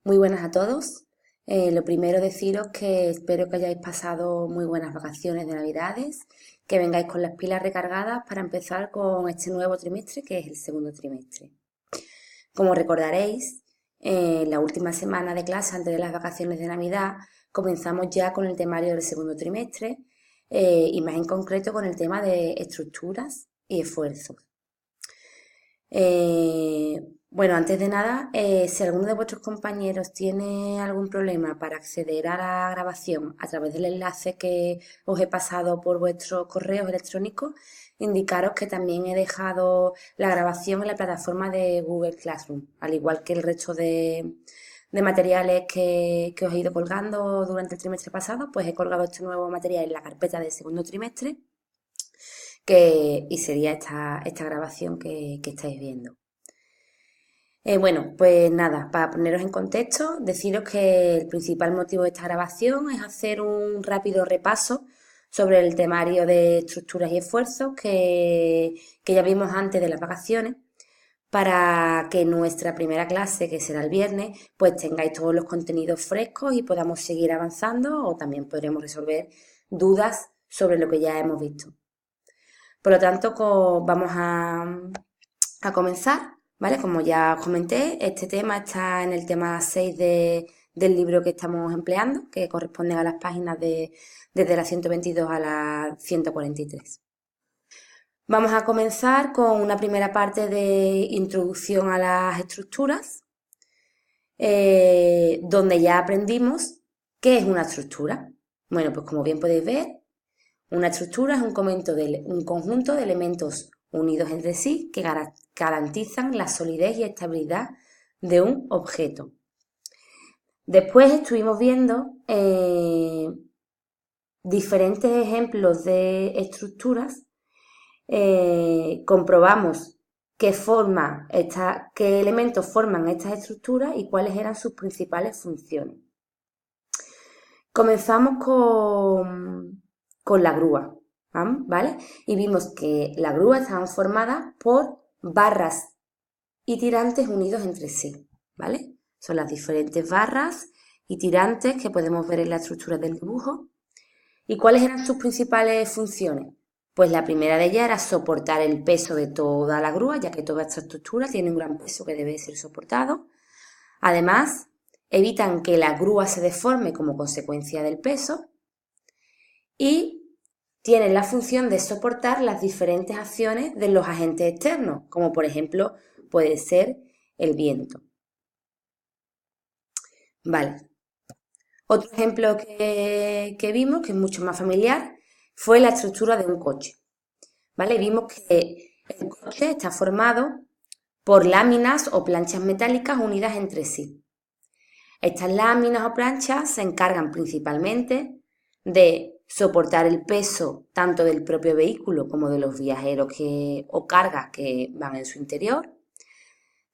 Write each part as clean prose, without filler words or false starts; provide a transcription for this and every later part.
Muy buenas a todos. Lo primero deciros que espero que hayáis pasado muy buenas vacaciones de Navidades, que vengáis con las pilas recargadas para empezar con este nuevo trimestre, que es el segundo trimestre. Como recordaréis, la última semana de clase antes de las vacaciones de Navidad comenzamos ya con el temario del segundo trimestre y más en concreto con el tema de estructuras y esfuerzos. Bueno, antes de nada, si alguno de vuestros compañeros tiene algún problema para acceder a la grabación a través del enlace que os he pasado por vuestros correos electrónicos, indicaros que también he dejado la grabación en la plataforma de Google Classroom, al igual que el resto de materiales que os he ido colgando durante el trimestre pasado, pues he colgado este nuevo material en la carpeta del segundo trimestre y sería esta grabación que estáis viendo. Bueno, pues nada, para poneros en contexto, deciros que el principal motivo de esta grabación es hacer un rápido repaso sobre el temario de estructuras y esfuerzos que ya vimos antes de las vacaciones, para que nuestra primera clase, que será el viernes, pues tengáis todos los contenidos frescos y podamos seguir avanzando, o también podremos resolver dudas sobre lo que ya hemos visto. Por lo tanto, vamos a comenzar, ¿vale? Como ya os comenté, este tema está en el tema 6 del libro que estamos empleando, que corresponden a las páginas desde la 122 a la 143. Vamos a comenzar con una primera parte de introducción a las estructuras, donde ya aprendimos qué es una estructura. Bueno, pues como bien podéis ver, una estructura es un conjunto de elementos unidos entre sí que garantizan la solidez y estabilidad de un objeto. Después estuvimos viendo diferentes ejemplos de estructuras. Comprobamos qué elementos forman estas estructuras y cuáles eran sus principales funciones. Comenzamos con la grúa, ¿vale? Y vimos que la grúa estaban formadas por barras y tirantes unidos entre sí, ¿vale? Son las diferentes barras y tirantes que podemos ver en la estructura del dibujo. ¿Y cuáles eran sus principales funciones? Pues la primera de ellas era soportar el peso de toda la grúa, ya que toda esta estructura tiene un gran peso que debe ser soportado. Además, evitan que la grúa se deforme como consecuencia del peso y tienen la función de soportar las diferentes acciones de los agentes externos, como por ejemplo puede ser el viento. Vale. Otro ejemplo que vimos, que es mucho más familiar, fue la estructura de un coche. ¿Vale? Vimos que el coche está formado por láminas o planchas metálicas unidas entre sí. Estas láminas o planchas se encargan principalmente de soportar el peso tanto del propio vehículo como de los viajeros o cargas que van en su interior.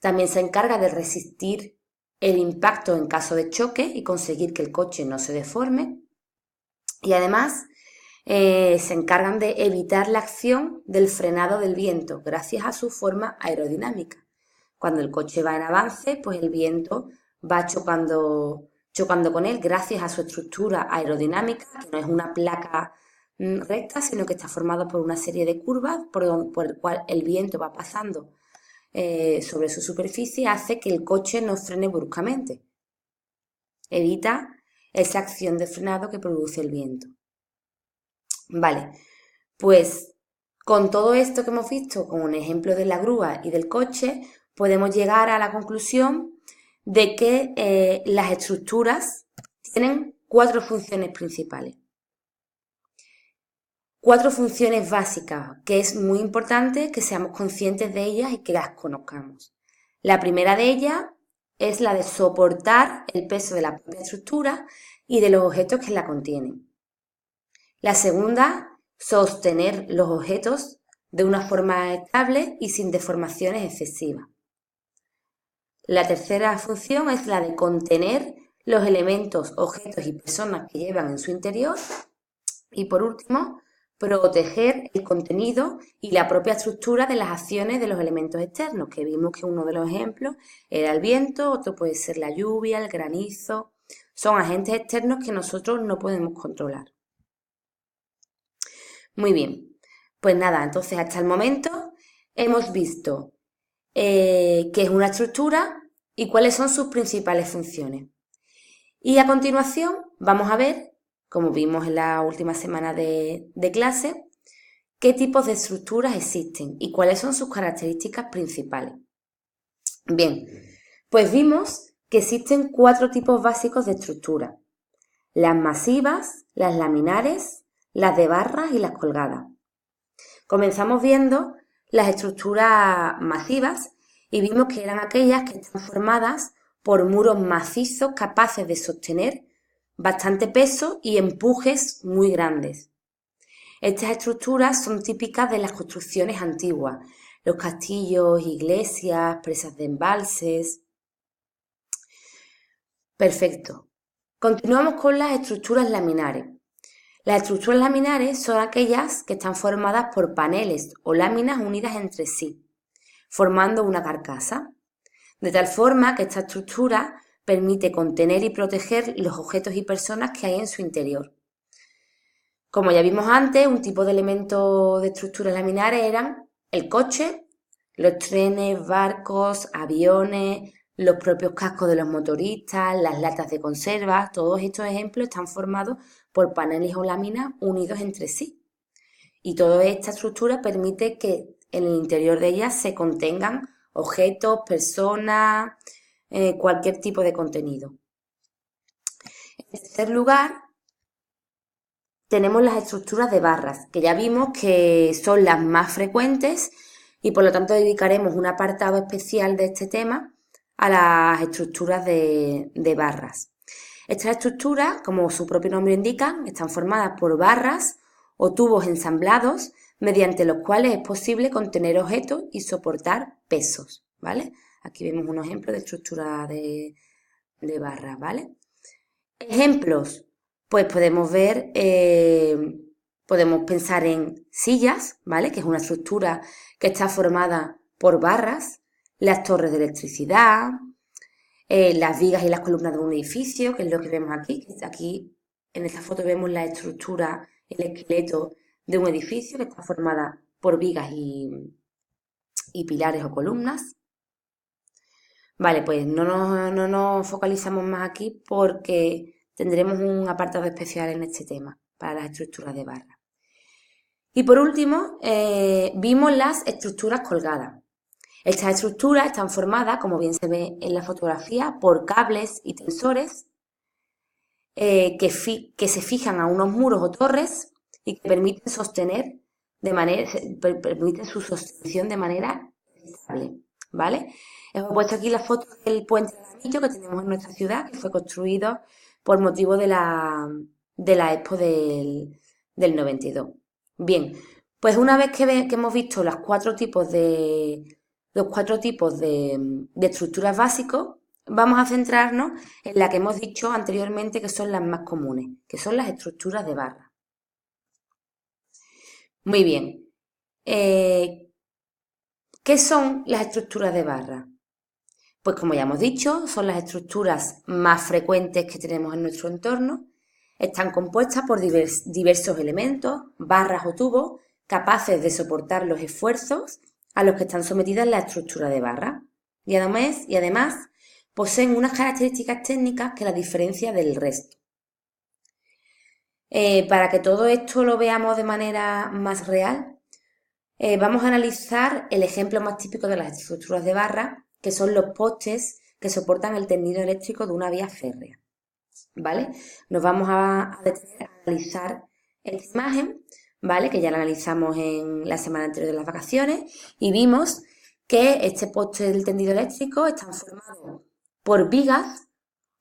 También se encarga de resistir el impacto en caso de choque y conseguir que el coche no se deforme. Y además se encargan de evitar la acción del frenado del viento gracias a su forma aerodinámica. Cuando el coche va en avance, pues el viento va chocando con él gracias a su estructura aerodinámica, que no es una placa recta, sino que está formado por una serie de curvas por el cual el viento va pasando sobre su superficie, hace que el coche no frene bruscamente. Evita esa acción de frenado que produce el viento. Vale, pues con todo esto que hemos visto, con un ejemplo de la grúa y del coche, podemos llegar a la conclusión de que las estructuras tienen 4 funciones principales. 4 funciones básicas, que es muy importante que seamos conscientes de ellas y que las conozcamos. La primera de ellas es la de soportar el peso de la propia estructura y de los objetos que la contienen. La segunda, sostener los objetos de una forma estable y sin deformaciones excesivas. La tercera función es la de contener los elementos, objetos y personas que llevan en su interior. Y por último, proteger el contenido y la propia estructura de las acciones de los elementos externos, que vimos que uno de los ejemplos era el viento, otro puede ser la lluvia, el granizo. Son agentes externos que nosotros no podemos controlar. Muy bien, pues nada, entonces hasta el momento hemos visto qué es una estructura y cuáles son sus principales funciones. Y a continuación vamos a ver, como vimos en la última semana de clase, qué tipos de estructuras existen y cuáles son sus características principales. Bien, pues vimos que existen 4 tipos básicos de estructura: las masivas, las laminares, las de barras y las colgadas. Comenzamos viendo las estructuras masivas y vimos que eran aquellas que están formadas por muros macizos capaces de sostener bastante peso y empujes muy grandes. Estas estructuras son típicas de las construcciones antiguas, los castillos, iglesias, presas de embalses. Perfecto. Continuamos con las estructuras laminares. Las estructuras laminares son aquellas que están formadas por paneles o láminas unidas entre sí, formando una carcasa, de tal forma que esta estructura permite contener y proteger los objetos y personas que hay en su interior. Como ya vimos antes, un tipo de elementos de estructuras laminares eran el coche, los trenes, barcos, aviones, los propios cascos de los motoristas, las latas de conserva. Todos estos ejemplos están formados por paneles o láminas unidos entre sí. Y toda esta estructura permite que en el interior de ellas se contengan objetos, personas, cualquier tipo de contenido. En tercer lugar, tenemos las estructuras de barras, que ya vimos que son las más frecuentes y por lo tanto dedicaremos un apartado especial de este tema a las estructuras de barras. Estas estructuras, como su propio nombre indica, están formadas por barras o tubos ensamblados mediante los cuales es posible contener objetos y soportar pesos, ¿vale? Aquí vemos un ejemplo de estructura de barras, ¿vale? Ejemplos, pues podemos ver, podemos pensar en sillas, ¿vale? Que es una estructura que está formada por barras, las torres de electricidad, las vigas y las columnas de un edificio, que es lo que vemos aquí. Aquí en esta foto vemos la estructura, el esqueleto de un edificio que está formada por vigas y pilares o columnas. Vale, pues no nos focalizamos más aquí porque tendremos un apartado especial en este tema para las estructuras de barra. Y por último, vimos las estructuras colgadas. Estas estructuras están formadas, como bien se ve en la fotografía, por cables y tensores que se fijan a unos muros o torres y que permiten permiten su sostención de manera estable, ¿vale? Hemos puesto aquí la foto del puente de Anillo que tenemos en nuestra ciudad, que fue construido por motivo de la Expo del 92. Bien, pues una vez que hemos visto los 4 tipos de estructuras básicos, vamos a centrarnos en la que hemos dicho anteriormente que son las más comunes, que son las estructuras de barra. Muy bien. ¿Qué son las estructuras de barra? Pues como ya hemos dicho, son las estructuras más frecuentes que tenemos en nuestro entorno. Están compuestas por diversos elementos, barras o tubos, capaces de soportar los esfuerzos a los que están sometidas la estructura de barra. Y además poseen unas características técnicas que las diferencian del resto. Para que todo esto lo veamos de manera más real, vamos a analizar el ejemplo más típico de las estructuras de barra, que son los postes que soportan el tendido eléctrico de una vía férrea, ¿vale? Nos vamos a detener a analizar esta imagen, ¿vale? Que ya la analizamos en la semana anterior de las vacaciones y vimos que este poste del tendido eléctrico están formados por vigas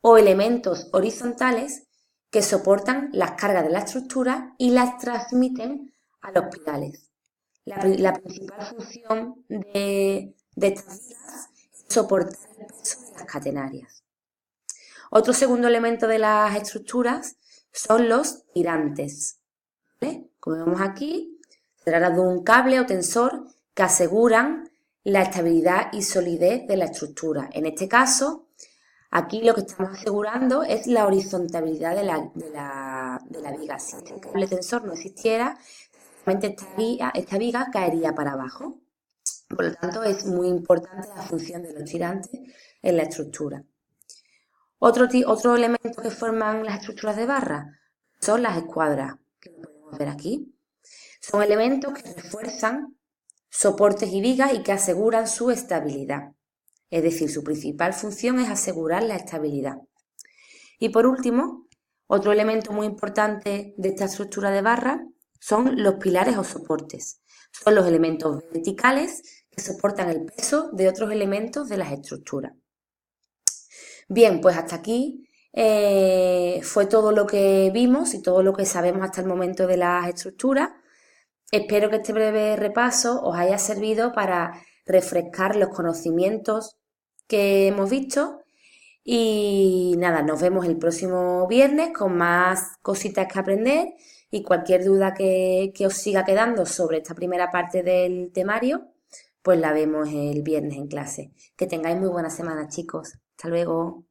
o elementos horizontales que soportan las cargas de la estructura y las transmiten a los pilares. La principal función de estas vigas es soportar el peso de las catenarias. Otro segundo elemento de las estructuras son los tirantes, ¿vale? Como vemos aquí, se trata de un cable o tensor que aseguran la estabilidad y solidez de la estructura. En este caso, aquí lo que estamos asegurando es la horizontalidad de la viga. Si este cable tensor no existiera, realmente esta viga caería para abajo. Por lo tanto, es muy importante la función de los tirantes en la estructura. Otro elemento que forman las estructuras de barra son las escuadras, que lo podemos ver aquí. Son elementos que refuerzan soportes y vigas y que aseguran su estabilidad. Es decir, su principal función es asegurar la estabilidad. Y por último, otro elemento muy importante de esta estructura de barra son los pilares o soportes. Son los elementos verticales que soportan el peso de otros elementos de las estructuras. Bien, pues hasta aquí fue todo lo que vimos y todo lo que sabemos hasta el momento de las estructuras. Espero que este breve repaso os haya servido para refrescar los conocimientos que hemos visto y nada, nos vemos el próximo viernes con más cositas que aprender y cualquier duda que os siga quedando sobre esta primera parte del temario, pues la vemos el viernes en clase. Que tengáis muy buena semana, chicos. Hasta luego.